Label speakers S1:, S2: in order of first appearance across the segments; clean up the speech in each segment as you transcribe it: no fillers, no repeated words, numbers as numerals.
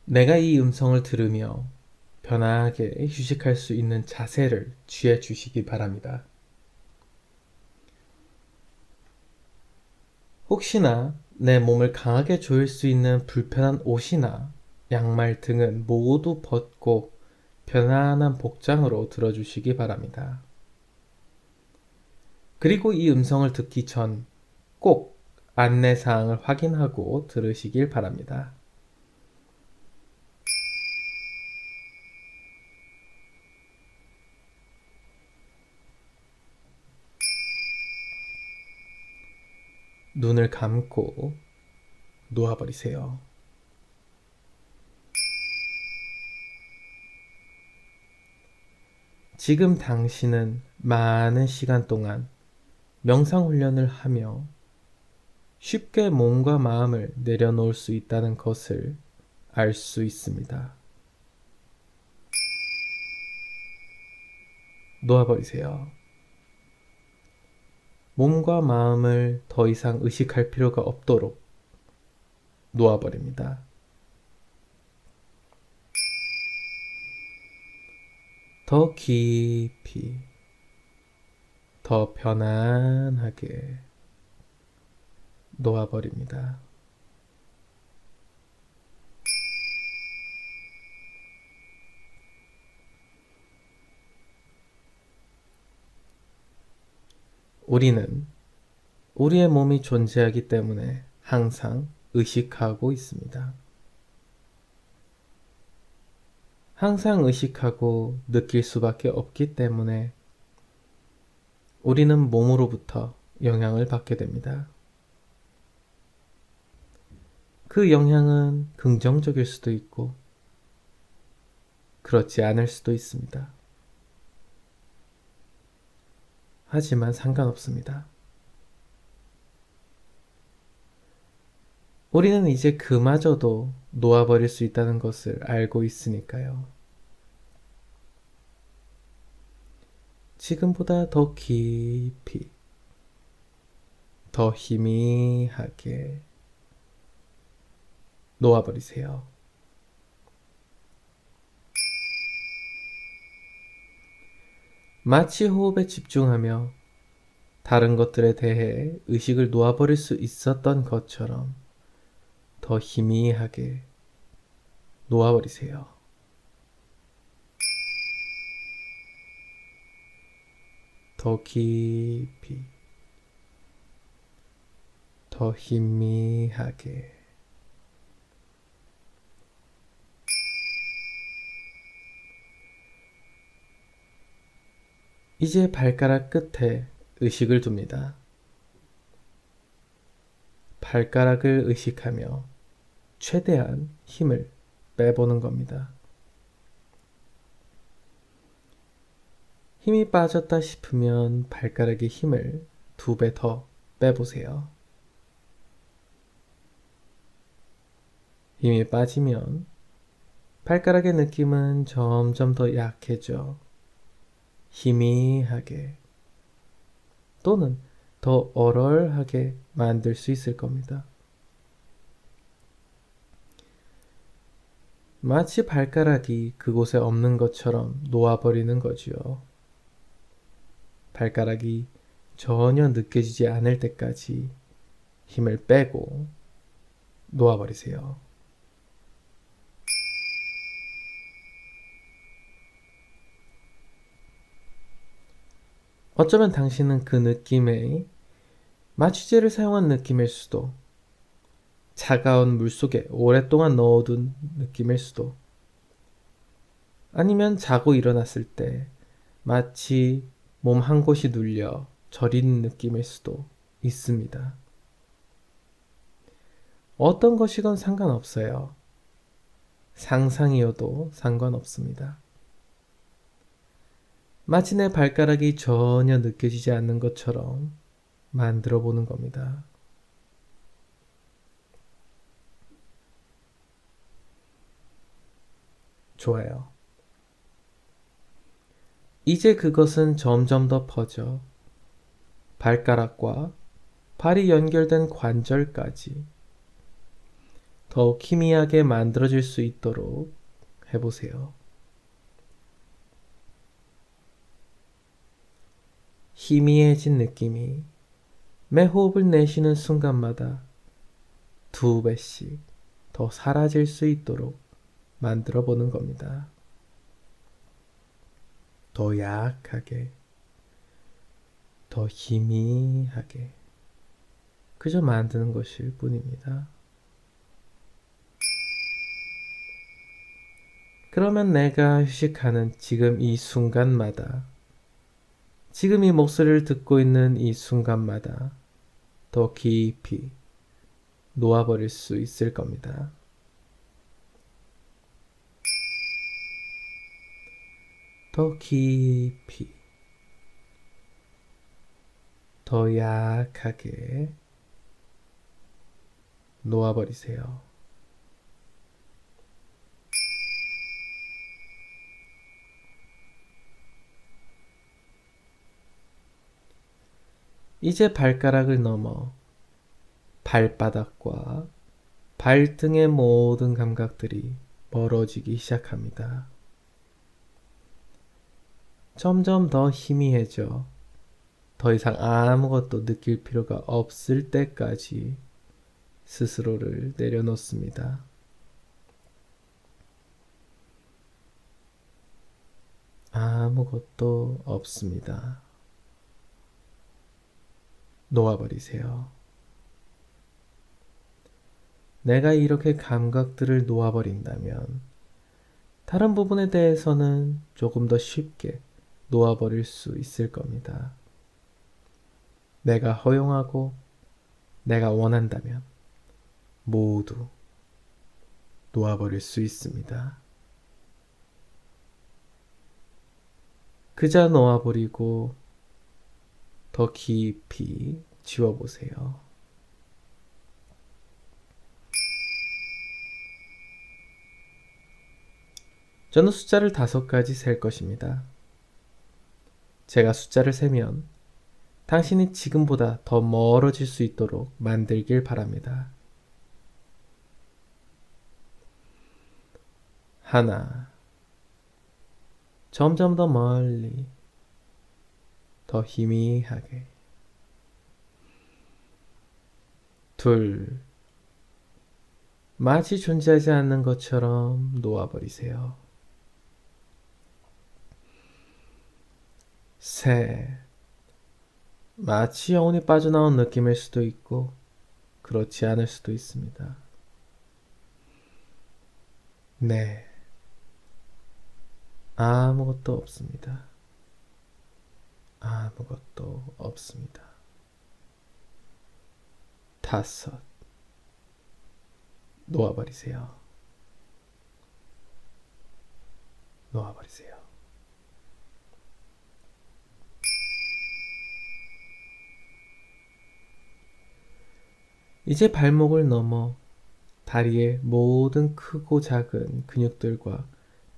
S1: 내가 이 음성을 들으며 편하게 휴식할 수 있는 자세를 취해 주시기 바랍니다. 혹시나 내 몸을 강하게 조일 수 있는 불편한 옷이나 양말 등은 모두 벗고 편안한 복장으로 들어주시기 바랍니다. 그리고 이 음성을 듣기 전 꼭 안내사항을 확인하고 들으시길 바랍니다. 눈을 감고 놓아버리세요. 지금 당신은 많은 시간 동안 명상 훈련을 하며 쉽게 몸과 마음을 내려놓을 수 있다는 것을 알 수 있습니다. 놓아버리세요. 몸과 마음을 더 이상 의식할 필요가 없도록 놓아버립니다. 더 깊이, 더 편안하게 놓아버립니다. 우리는 우리의 몸이 존재하기 때문에 항상 의식하고 있습니다. 항상 의식하고 느낄 수밖에 없기 때문에 우리는 몸으로부터 영향을 받게 됩니다. 그 영향은 긍정적일 수도 있고 그렇지 않을 수도 있습니다. 하지만 상관없습니다. 우리는 이제 그마저도 놓아버릴 수 있다는 것을 알고 있으니까요. 지금보다 더 깊이, 더 희미하게 놓아버리세요. 마치 호흡에 집중하며 다른 것들에 대해 의식을 놓아버릴 수 있었던 것처럼 더 희미하게 놓아버리세요. 더 깊이, 더 희미하게. 이제 발가락 끝에 의식을 둡니다. 발가락을 의식하며 최대한 힘을 빼보는 겁니다. 힘이 빠졌다 싶으면 발가락의 힘을 2배 더 빼보세요. 힘이 빠지면 발가락의 느낌은 점점 더 약해져 희미하게 또는 더 얼얼하게 만들 수 있을 겁니다. 마치 발가락이 그곳에 없는 것처럼 놓아버리는 거지요. 발가락이 전혀 느껴지지 않을 때까지 힘을 빼고 놓아버리세요. 어쩌면 당신은 그 느낌의 마취제를 사용한 느낌일 수도, 차가운 물속에 오랫동안 넣어둔 느낌일 수도, 아니면 자고 일어났을 때 마치 몸 한 곳이 눌려 저리는 느낌일 수도 있습니다. 어떤 것이건 상관없어요. 상상이어도 상관없습니다. 마치 내 발가락이 전혀 느껴지지 않는 것처럼 만들어 보는 겁니다. 좋아요. 이제 그것은 점점 더 퍼져 발가락과 발이 연결된 관절까지 더욱 희미하게 만들어질 수 있도록 해보세요. 희미해진 느낌이 매 호흡을 내쉬는 순간마다 2배씩 더 사라질 수 있도록 만들어 보는 겁니다. 더 약하게, 더 희미하게 그저 만드는 것일 뿐입니다. 그러면 내가 휴식하는 지금 이 순간마다, 지금 이 목소리를 듣고 있는 이 순간마다 더 깊이 놓아버릴 수 있을 겁니다. 더 깊이, 더 약하게 놓아버리세요. 이제 발가락을 넘어 발바닥과 발등의 모든 감각들이 멀어지기 시작합니다. 점점 더 희미해져 더 이상 아무것도 느낄 필요가 없을 때까지 스스로를 내려놓습니다. 아무것도 없습니다. 놓아버리세요. 내가 이렇게 감각들을 놓아버린다면 다른 부분에 대해서는 조금 더 쉽게 놓아버릴 수 있을 겁니다. 내가 허용하고 내가 원한다면 모두 놓아버릴 수 있습니다. 그저 놓아버리고 더 깊이 지워보세요. 저는 숫자를 5가지 셀 것입니다. 제가 숫자를 세면 당신이 지금보다 더 멀어질 수 있도록 만들길 바랍니다. 하나, 점점 더 멀리, 더 희미하게. 둘, 마치 존재하지 않는 것처럼 놓아버리세요. 셋, 마치 영혼이 빠져나온 느낌일 수도 있고 그렇지 않을 수도 있습니다. 네, 아무것도 없습니다. 아무것도 없습니다. 5, 놓아버리세요. 놓아버리세요. 이제 발목을 넘어 다리의 모든 크고 작은 근육들과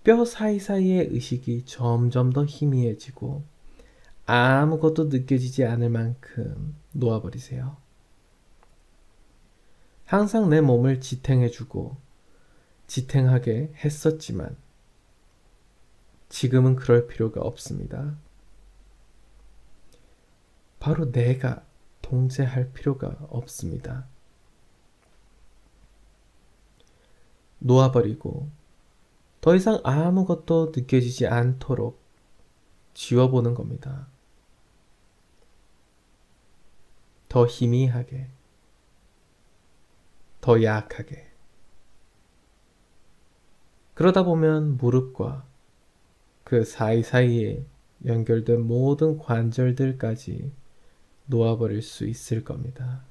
S1: 뼈 사이사이의 의식이 점점 더 희미해지고 아무것도 느껴지지 않을 만큼 놓아버리세요. 항상 내 몸을 지탱해주고 지탱하게 했었지만 지금은 그럴 필요가 없습니다. 바로 내가 통제할 필요가 없습니다. 놓아버리고 더 이상 아무것도 느껴지지 않도록 지워보는 겁니다. 더 희미하게, 더 약하게. 그러다 보면 무릎과 그 사이사이에 연결된 모든 관절들까지 놓아버릴 수 있을 겁니다.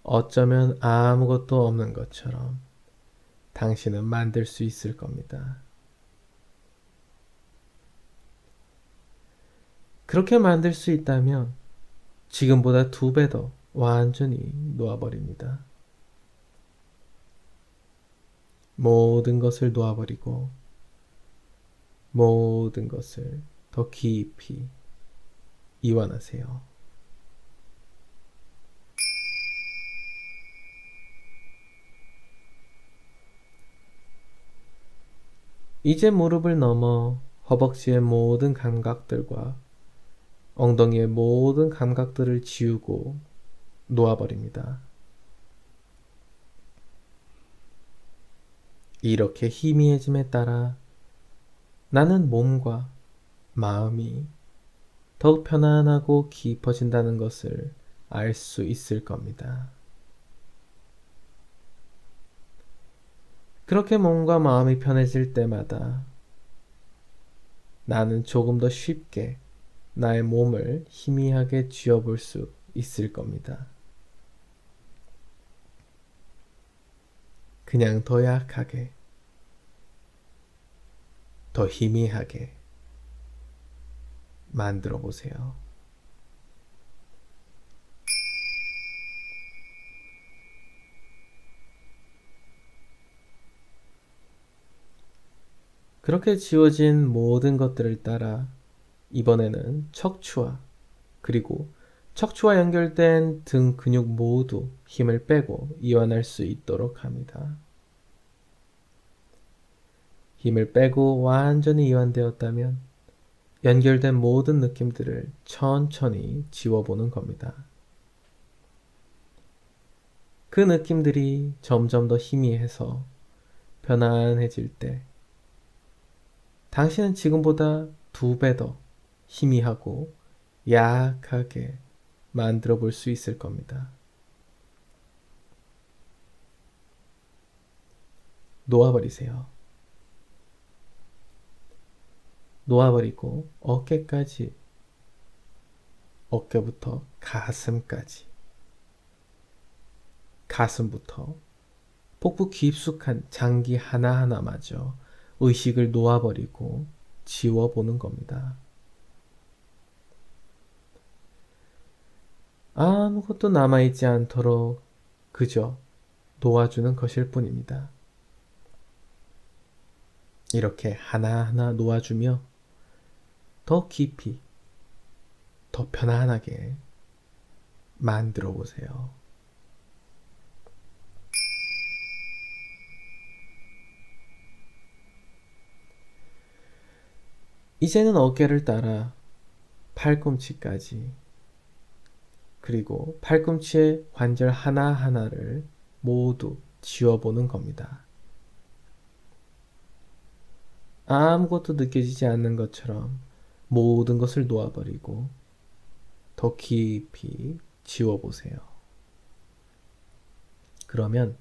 S1: 어쩌면 아무것도 없는 것처럼 당신은 만들 수 있을 겁니다. 그렇게 만들 수 있다면 지금보다 2배 더 완전히 놓아버립니다. 모든 것을 놓아버리고 모든 것을 더 깊이 이완하세요. 이제 무릎을 넘어 허벅지의 모든 감각들과 엉덩이의 모든 감각들을 지우고 놓아버립니다. 이렇게 희미해짐에 따라 나는 몸과 마음이 더욱 편안하고 깊어진다는 것을 알 수 있을 겁니다. 그렇게 몸과 마음이 편해질 때마다 나는 조금 더 쉽게 나의 몸을 희미하게 쥐어볼 수 있을 겁니다. 그냥 더 약하게, 더 희미하게 만들어 보세요. 그렇게 지워진 모든 것들을 따라 이번에는 척추와 그리고 척추와 연결된 등 근육 모두 힘을 빼고 이완할 수 있도록 합니다. 힘을 빼고 완전히 이완되었다면 연결된 모든 느낌들을 천천히 지워보는 겁니다. 그 느낌들이 점점 더 희미해서 편안해질 때 당신은 지금보다 2배 더 희미하고 약하게 만들어 볼 수 있을 겁니다. 놓아버리세요. 놓아버리고 어깨까지, 어깨부터 가슴까지, 가슴부터 복부 깊숙한 장기 하나하나마저 의식을 놓아버리고 지워보는 겁니다. 아무것도 남아있지 않도록 그저 놓아주는 것일 뿐입니다. 이렇게 하나하나 놓아주며 더 깊이, 더 편안하게 만들어 보세요. 이제는 어깨를 따라 팔꿈치까지, 그리고 팔꿈치의 관절 하나하나를 모두 지워보는 겁니다. 아무것도 느껴지지 않는 것처럼 모든 것을 놓아버리고 더 깊이 지워보세요. 그러면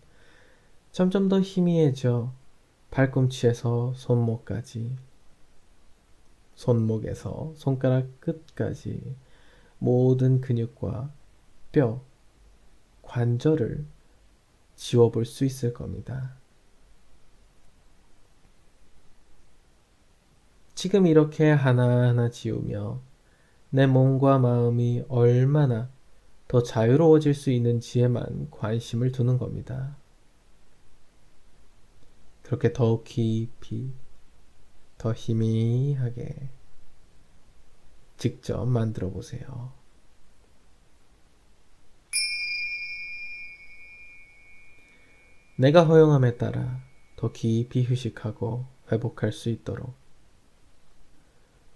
S1: 점점 더 희미해져 발꿈치에서 손목까지, 손목에서 손가락 끝까지 모든 근육과 뼈, 관절을 지워볼 수 있을 겁니다. 지금 이렇게 하나하나 지우며 내 몸과 마음이 얼마나 더 자유로워질 수 있는지에만 관심을 두는 겁니다. 그렇게 더욱 깊이, 더 희미하게 직접 만들어 보세요. 내가 허용함에 따라 더 깊이 휴식하고 회복할 수 있도록,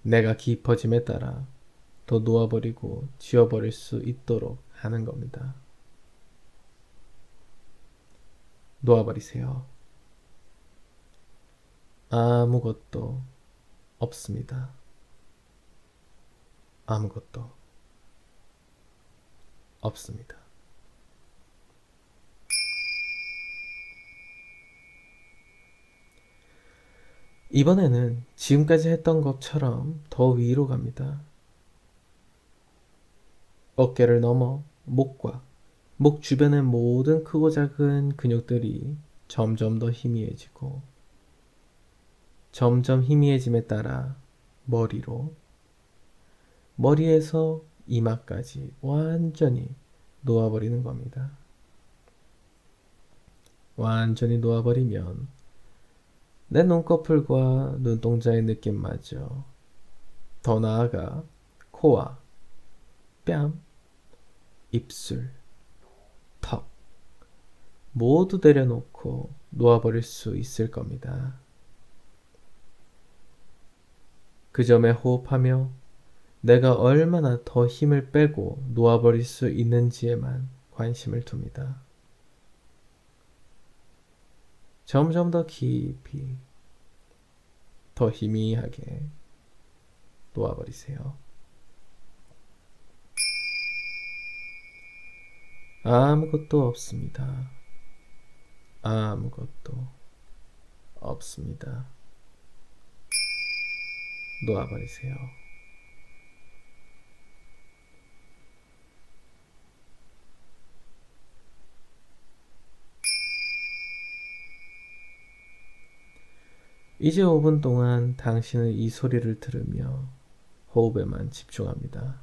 S1: 내가 깊어짐에 따라 더 놓아버리고 지워버릴 수 있도록 하는 겁니다. 놓아버리세요. 아무것도 없습니다. 아무것도 없습니다. 이번에는 지금까지 했던 것처럼 더 위로 갑니다. 어깨를 넘어 목과 목 주변의 모든 크고 작은 근육들이 점점 더 희미해지고, 점점 희미해짐에 따라 머리로, 머리에서 이마까지 완전히 놓아버리는 겁니다. 완전히 놓아버리면 내 눈꺼풀과 눈동자의 느낌마저, 더 나아가 코와 뺨, 입술, 턱 모두 내려놓고 놓아버릴 수 있을 겁니다. 그 점에 호흡하며 내가 얼마나 더 힘을 빼고 놓아버릴 수 있는지에만 관심을 둡니다. 점점 더 깊이, 더 희미하게 놓아버리세요. 아무것도 없습니다. 아무것도 없습니다. 놓아버리세요. 이제 5분 동안 당신은 이 소리를 들으며 호흡에만 집중합니다.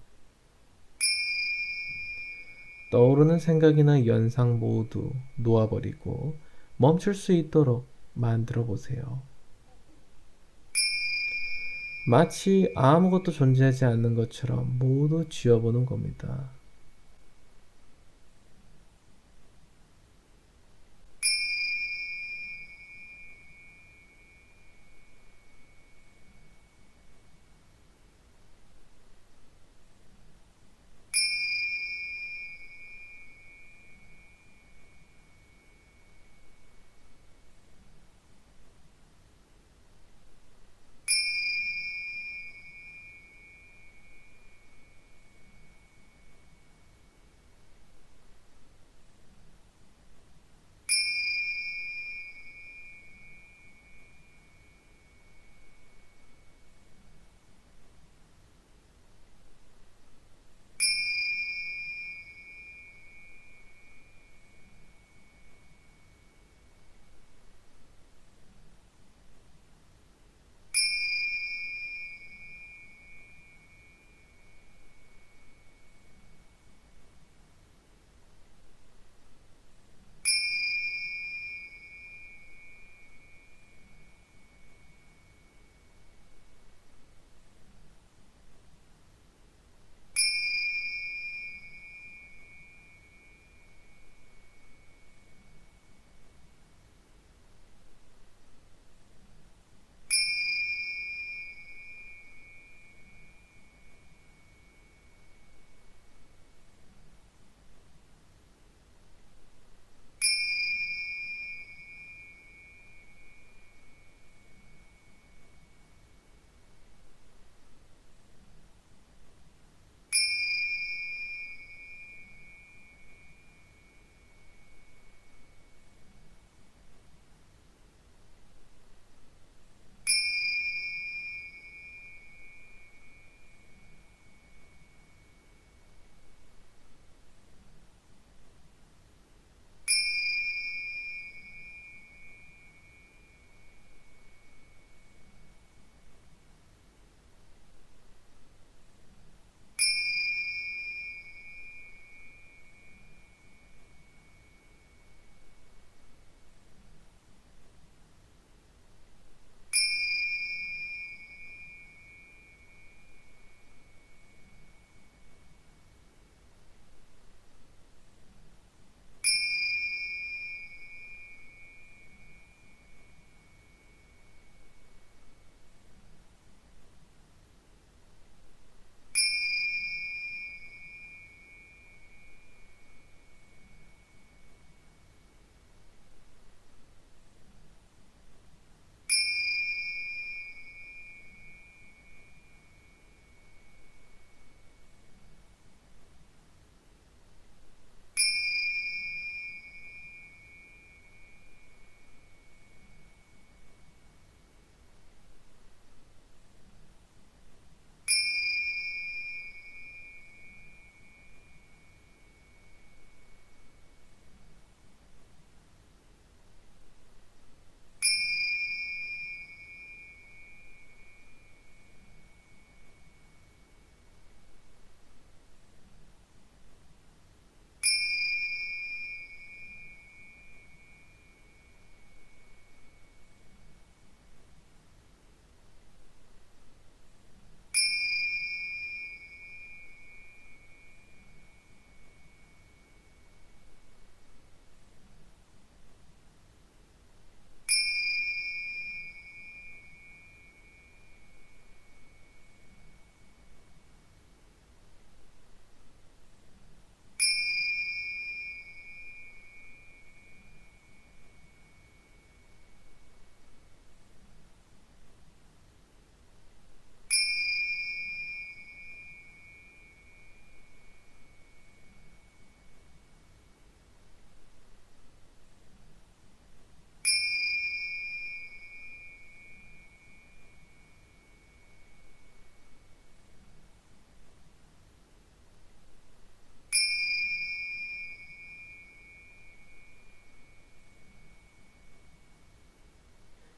S1: 떠오르는 생각이나 연상 모두 놓아버리고 멈출 수 있도록 만들어 보세요. 마치 아무것도 존재하지 않는 것처럼 모두 지워보는 겁니다.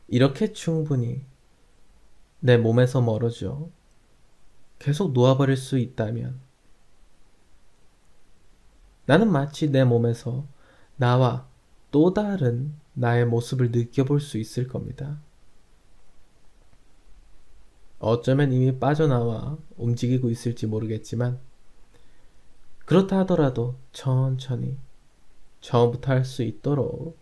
S1: 이렇게 충분히 내 몸에서 멀어져 계속 놓아버릴 수 있다면 나는 마치 내 몸에서 나와 또 다른 나의 모습을 느껴볼 수 있을 겁니다. 어쩌면 이미 빠져나와 움직이고 있을지 모르겠지만 그렇다 하더라도 천천히 처음부터 할 수 있도록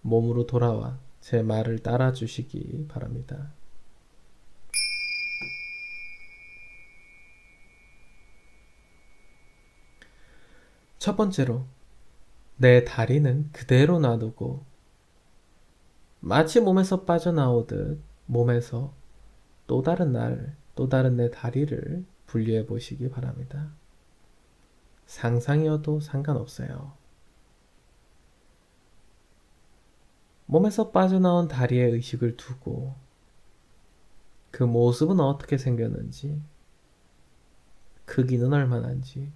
S1: 몸으로 돌아와 제 말을 따라 주시기 바랍니다. 첫 번째로 내 다리는 그대로 놔두고 마치 몸에서 빠져나오듯 몸에서 또 다른 또 다른 내 다리를 분리해 보시기 바랍니다. 상상이어도 상관없어요. 몸에서 빠져나온 다리에 의식을 두고 그 모습은 어떻게 생겼는지, 크기는 얼마나인지,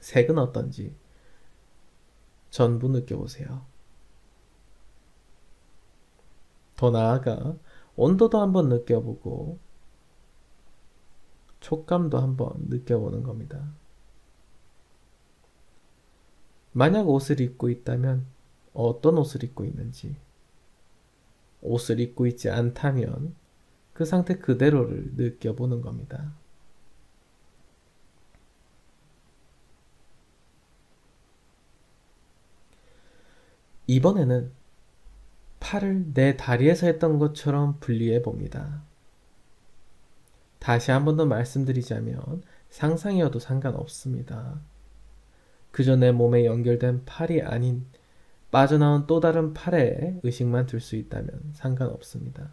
S1: 색은 어떤지 전부 느껴보세요. 더 나아가 온도도 한번 느껴보고 촉감도 한번 느껴보는 겁니다. 만약 옷을 입고 있다면 어떤 옷을 입고 있는지, 옷을 입고 있지 않다면 그 상태 그대로를 느껴보는 겁니다. 이번에는 팔을 내 다리에서 했던 것처럼 분리해 봅니다. 다시 한 번 더 말씀드리자면 상상이어도 상관없습니다. 그저 내 몸에 연결된 팔이 아닌 빠져나온 또 다른 팔에 의식만 둘 수 있다면 상관없습니다.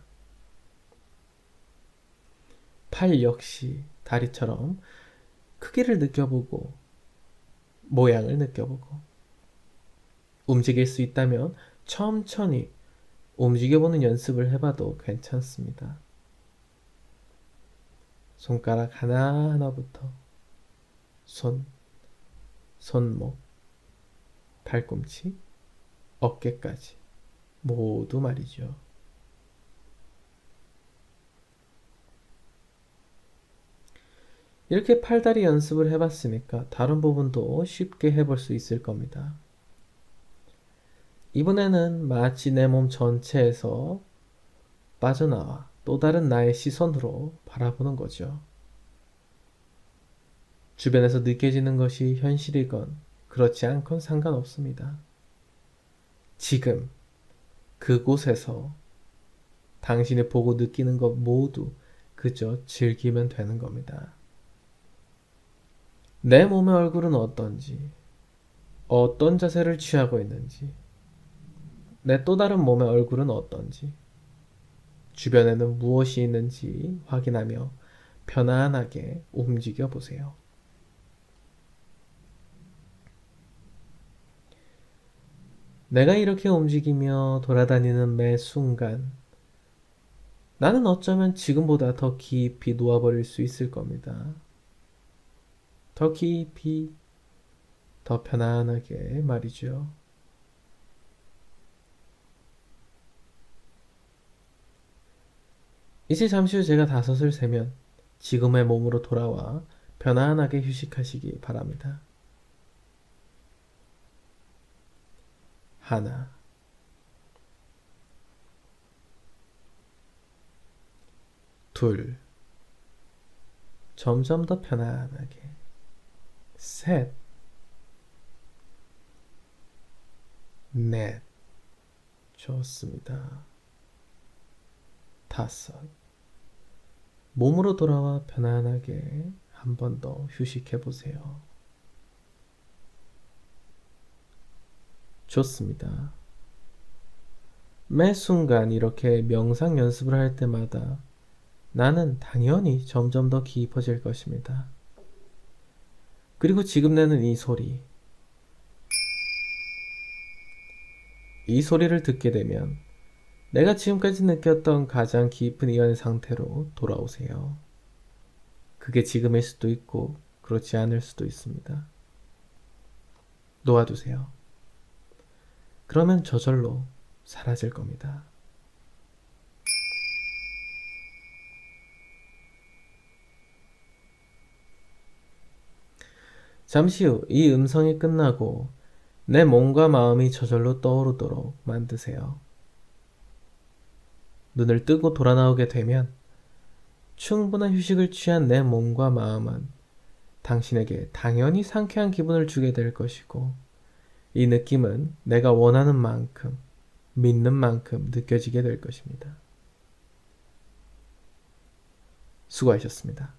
S1: 팔 역시 다리처럼 크기를 느껴보고 모양을 느껴보고 움직일 수 있다면 천천히 움직여보는 연습을 해봐도 괜찮습니다. 손가락 하나하나부터 손목, 팔꿈치, 어깨까지 모두 말이죠. 이렇게 팔다리 연습을 해봤으니까 다른 부분도 쉽게 해볼 수 있을 겁니다. 이번에는 마치 내 몸 전체에서 빠져나와 또 다른 나의 시선으로 바라보는 거죠. 주변에서 느껴지는 것이 현실이건 그렇지 않건 상관없습니다. 지금 그곳에서 당신이 보고 느끼는 것 모두 그저 즐기면 되는 겁니다. 내 몸의 얼굴은 어떤지, 어떤 자세를 취하고 있는지, 내 또 다른 몸의 얼굴은 어떤지, 주변에는 무엇이 있는지 확인하며 편안하게 움직여 보세요. 내가 이렇게 움직이며 돌아다니는 매 순간 나는 어쩌면 지금보다 더 깊이 놓아버릴 수 있을 겁니다. 더 깊이, 더 편안하게 말이죠. 이제 잠시 후 제가 5을 세면 지금의 몸으로 돌아와 편안하게 휴식하시기 바랍니다. 하나, 둘, 점점 더 편안하게. 셋, 넷, 좋습니다. 5, 몸으로 돌아와 편안하게 한 번 더 휴식해 보세요. 좋습니다. 매 순간 이렇게 명상 연습을 할 때마다 나는 당연히 점점 더 깊어질 것입니다. 그리고 지금 내는 이 소리를 듣게 되면 내가 지금까지 느꼈던 가장 깊은 이완의 상태로 돌아오세요. 그게 지금일 수도 있고 그렇지 않을 수도 있습니다. 놓아두세요. 그러면 저절로 사라질 겁니다. 잠시 후 이 음성이 끝나고 내 몸과 마음이 저절로 떠오르도록 만드세요. 눈을 뜨고 돌아 나오게 되면 충분한 휴식을 취한 내 몸과 마음은 당신에게 당연히 상쾌한 기분을 주게 될 것이고, 이 느낌은 내가 원하는 만큼, 믿는 만큼 느껴지게 될 것입니다. 수고하셨습니다.